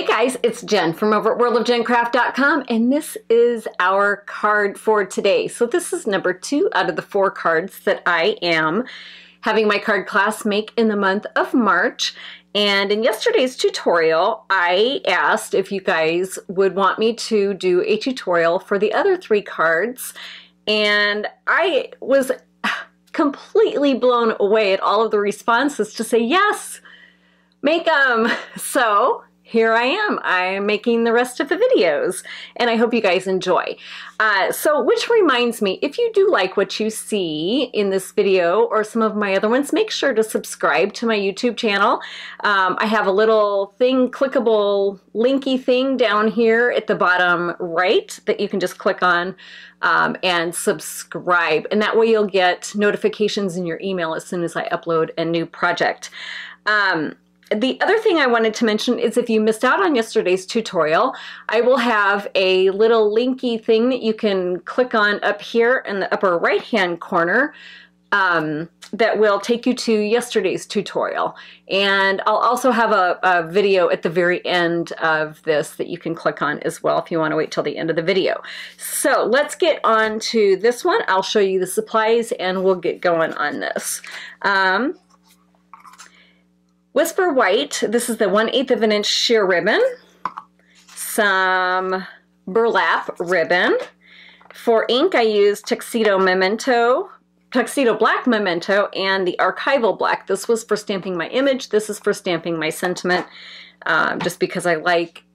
Hey guys, it's Jen from over at worldofjencraft.com, and this is our card for today. So this is number 2 out of the 4 cards that I am having my card class make in the month of March. And in yesterday's tutorial, I asked if you guys would want me to do a tutorial for the other 3 cards, and I was completely blown away at all of the responses to say, yes, make them. So here I am. I'm making the rest of the videos, and I hope you guys enjoy. So which reminds me, if you do like what you see in this video or some of my other ones, make sure to subscribe to my YouTube channel. I have a little thing, clickable linky thing down here at the bottom right that you can just click on and subscribe, and that way you'll get notifications in your email as soon as I upload a new project. The other thing I wanted to mention is if you missed out on yesterday's tutorial, I will have a little linky thing that you can click on up here in the upper right hand corner that will take you to yesterday's tutorial. And I'll also have a video at the very end of this that you can click on as well if you want to wait till the end of the video. So let's get on to this one. I'll show you the supplies and we'll get going on this. Whisper White, this is the 1/8 of an inch sheer ribbon, some burlap ribbon. For ink, I used Tuxedo Black Memento, and the Archival Black. This was for stamping my image. This is for stamping my sentiment, just because I like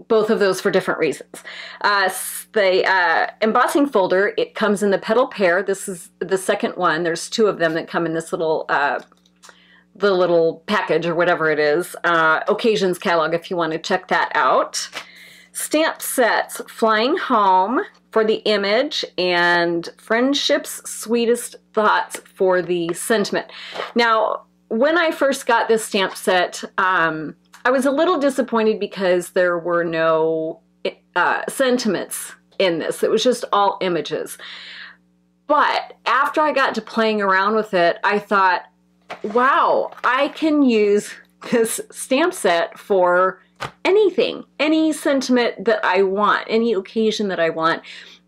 both of those for different reasons. The Embossing Folder, it comes in the petal pair. This is the second one. There's 2 of them that come in this little the little package or whatever it is. Occasions catalog if you want to check that out. Stamp sets, Flying Home for the image, and Friendship's Sweetest Thoughts for the sentiment. Now, when I first got this stamp set, I was a little disappointed because there were no sentiments in this. It was just all images. But after I got to playing around with it, I thought, wow, I can use this stamp set for anything, any sentiment that I want, any occasion that I want.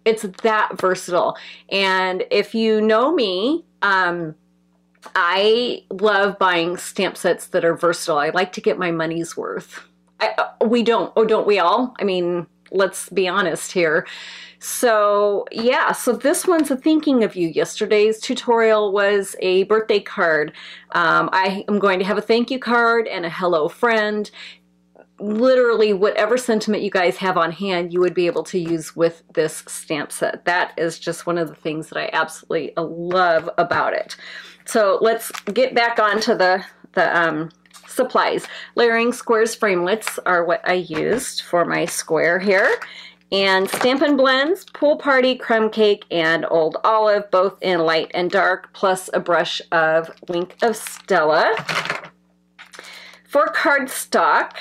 It's that versatile. And if you know me, I love buying stamp sets that are versatile. I like to get my money's worth. We don't, oh, don't we all? I mean, let's be honest here. So yeah, so this one's a thinking of you. Yesterday's tutorial was a birthday card. I am going to have a thank you card and a hello friend. Literally whatever sentiment you guys have on hand, you would be able to use with this stamp set. That is just one of the things that I absolutely love about it. So let's get back onto the supplies. Layering squares framelits are what I used for my square here. And Stampin' Blends, Pool Party, Crumb Cake, and Old Olive, both in light and dark, plus a brush of Wink of Stella. For cardstock,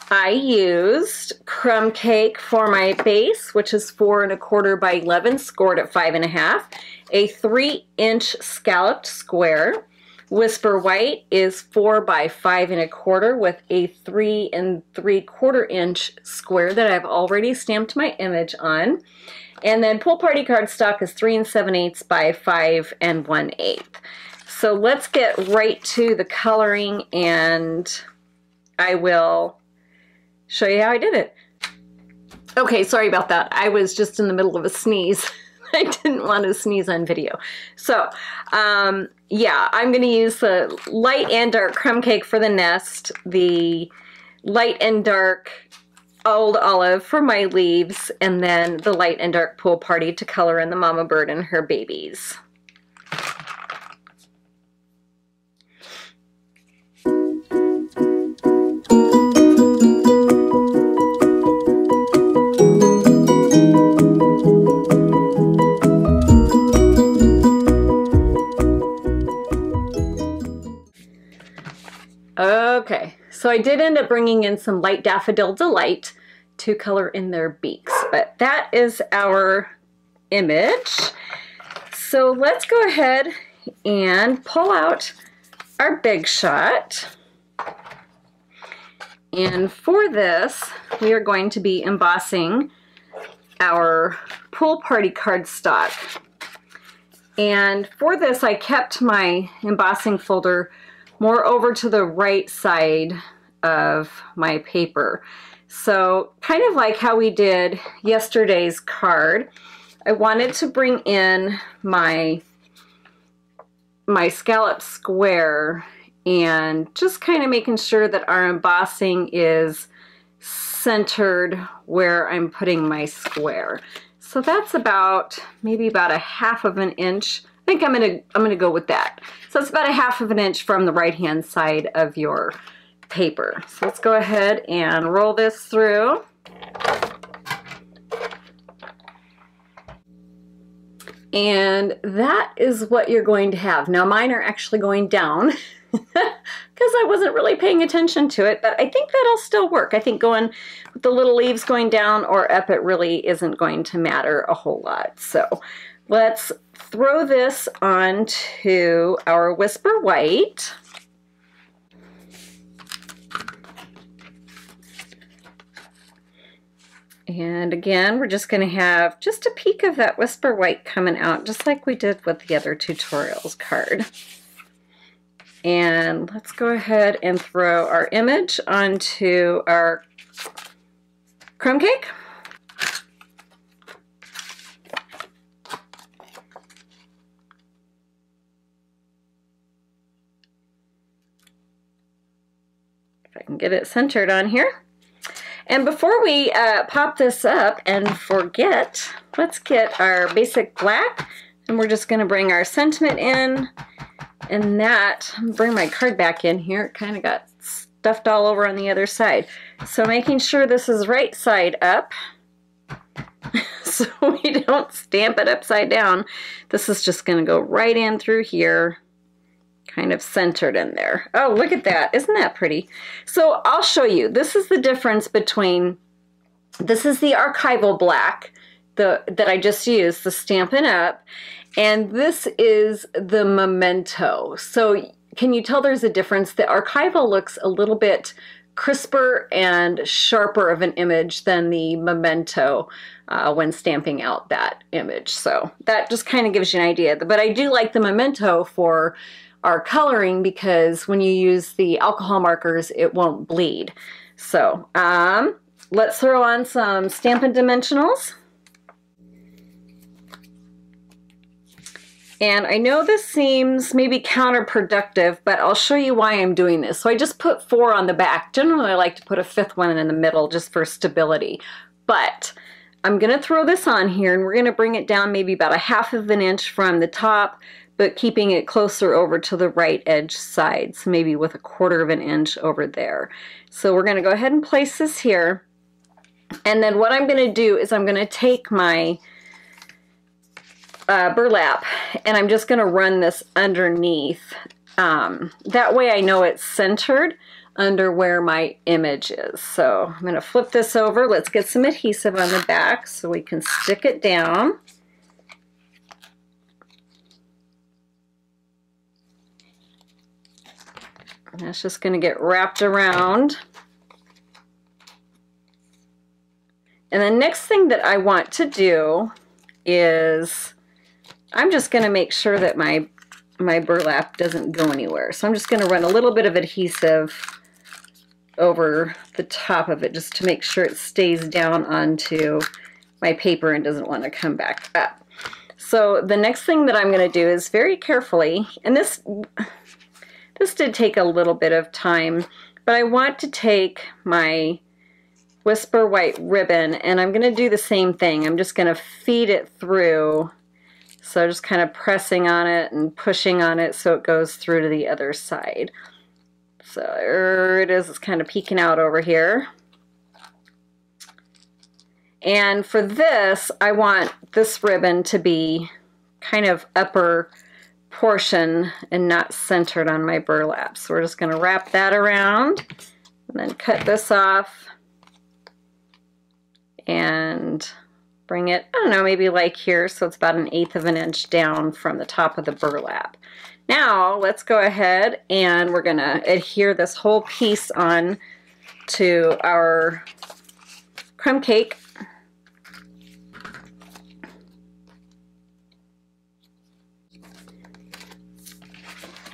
I used Crumb Cake for my base, which is 4 1/4 by 11, scored at 5 1/2, a 3-inch scalloped square. Whisper White is 4 by 5 1/4 with a 3 3/4 inch square that I've already stamped my image on. And then Pool Party cardstock is 3 7/8 by 5 1/8. So let's get right to the coloring, and I will show you how I did it. Okay, sorry about that. I was just in the middle of a sneeze. I didn't want to sneeze on video. So, yeah, I'm going to use the light and dark Crumb Cake for the nest, the light and dark Old Olive for my leaves, and then the light and dark Pool Party to color in the mama bird and her babies. Okay, so I did end up bringing in some light Daffodil Delight to color in their beaks, but that is our image. So let's go ahead and pull out our Big Shot. And for this, we are going to be embossing our pool party cardstock. And for this, I kept my embossing folder more over to the right side of my paper. So kind of like how we did yesterday's card, I wanted to bring in my scallop square and just kind of making sure that our embossing is centered where I'm putting my square. So that's about maybe about a half of an inch. I think I'm gonna go with that. So it's about a half of an inch from the right hand side of your paper. So let's go ahead and roll this through. And that is what you're going to have. Now mine are actually going down because I wasn't really paying attention to it, but I think that'll still work. I think going with the little leaves going down or up, it really isn't going to matter a whole lot. So let's throw this onto our Whisper White. And again, we're just going to have just a peek of that Whisper White coming out, just like we did with the other tutorials card. And let's go ahead and throw our image onto our crumb cake. If I can get it centered on here. And before we pop this up and forget, let's get our basic black, and we're just going to bring our sentiment in, and that, bring my card back in here, it kind of got stuffed all over on the other side. So making sure this is right side up, so we don't stamp it upside down. This is just going to go right in through here, kind of centered in there. Oh, look at that. Isn't that pretty? So I'll show you. This is the difference between, this is the archival black that I just used, the Stampin' Up, and this is the Memento. So can you tell there's a difference? The archival looks a little bit crisper and sharper of an image than the Memento when stamping out that image. So that just kind of gives you an idea. But I do like the Memento for our coloring because when you use the alcohol markers, it won't bleed. So let's throw on some Stampin' Dimensionals. And I know this seems maybe counterproductive, but I'll show you why I'm doing this. So I just put 4 on the back. Generally, I like to put a 5th one in the middle just for stability. But I'm going to throw this on here, and we're going to bring it down maybe about a half of an inch from the top, but keeping it closer over to the right edge side, so maybe with a 1/4 of an inch over there. So we're going to go ahead and place this here. And then what I'm going to do is I'm going to take my burlap, and I'm just going to run this underneath. That way I know it's centered under where my image is. So I'm going to flip this over. Let's get some adhesive on the back so we can stick it down. And that's just going to get wrapped around. And the next thing that I want to do is I'm just going to make sure that my burlap doesn't go anywhere. So I'm just going to run a little bit of adhesive over the top of it just to make sure it stays down onto my paper and doesn't want to come back up. So the next thing that I'm going to do is very carefully, and this did take a little bit of time, but I want to take my Whisper White ribbon and I'm going to do the same thing. I'm just going to feed it through. So just kind of pressing on it and pushing on it so it goes through to the other side. So there it is. It's kind of peeking out over here. And for this, I want this ribbon to be kind of upper portion and not centered on my burlap. So we're just going to wrap that around and then cut this off and bring it, I don't know, maybe like here, so it's about 1/8 of an inch down from the top of the burlap. Now let's go ahead and we're going to adhere this whole piece on to our crumb cake.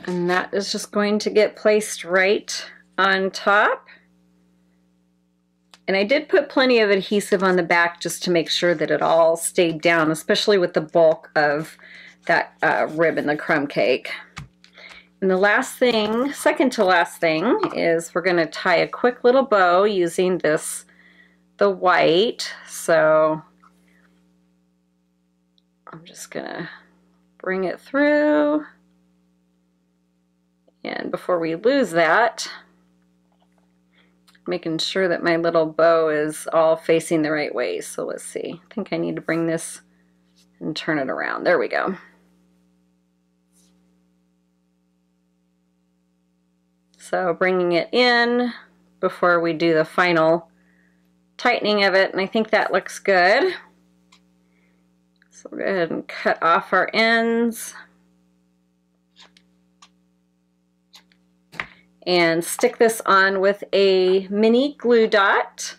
And that is just going to get placed right on top. And I did put plenty of adhesive on the back just to make sure that it all stayed down, especially with the bulk of that rib in the crumb cake. And the last thing, second to last thing, is we're going to tie a quick little bow using the white. So I'm just going to bring it through. And before we lose that, making sure that my little bow is all facing the right way. So let's see. I think I need to bring this and turn it around. There we go. So bringing it in before we do the final tightening of it, and I think that looks good. So we'll go ahead and cut off our ends. And stick this on with a mini glue dot.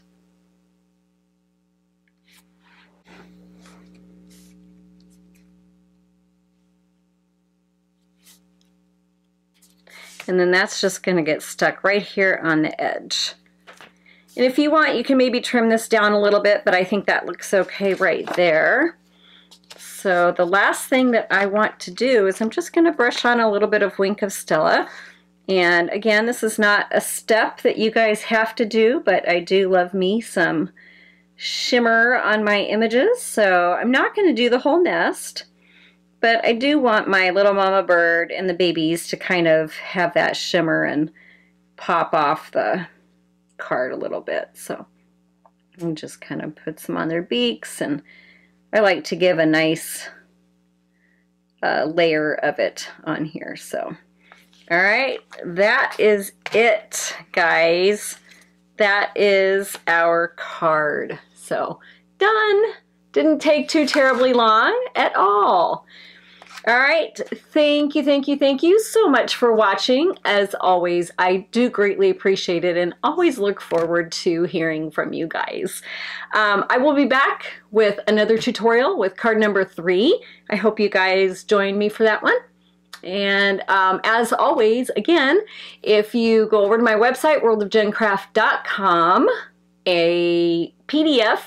And then that's just going to get stuck right here on the edge. And if you want, you can maybe trim this down a little bit, but I think that looks okay right there. So the last thing that I want to do is I'm just going to brush on a little bit of Wink of Stella. And again, this is not a step that you guys have to do, but I do love me some shimmer on my images. So I'm not going to do the whole nest, but I do want my little mama bird and the babies to kind of have that shimmer and pop off the card a little bit. So I just kind of put some on their beaks, and I like to give a nice layer of it on here. So all right, that is it, guys. That is our card. So done. Didn't take too terribly long at all. All right, thank you so much for watching. As always, I do greatly appreciate it and always look forward to hearing from you guys. I will be back with another tutorial with card number 3. I hope you guys join me for that one. And as always, again, if you go over to my website, worldofgencraft.com, a PDF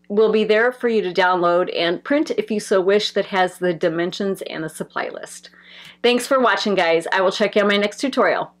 will be there for you to download and print if you so wish, that has the dimensions and the supply list. Thanks for watching, guys. I will check you on my next tutorial.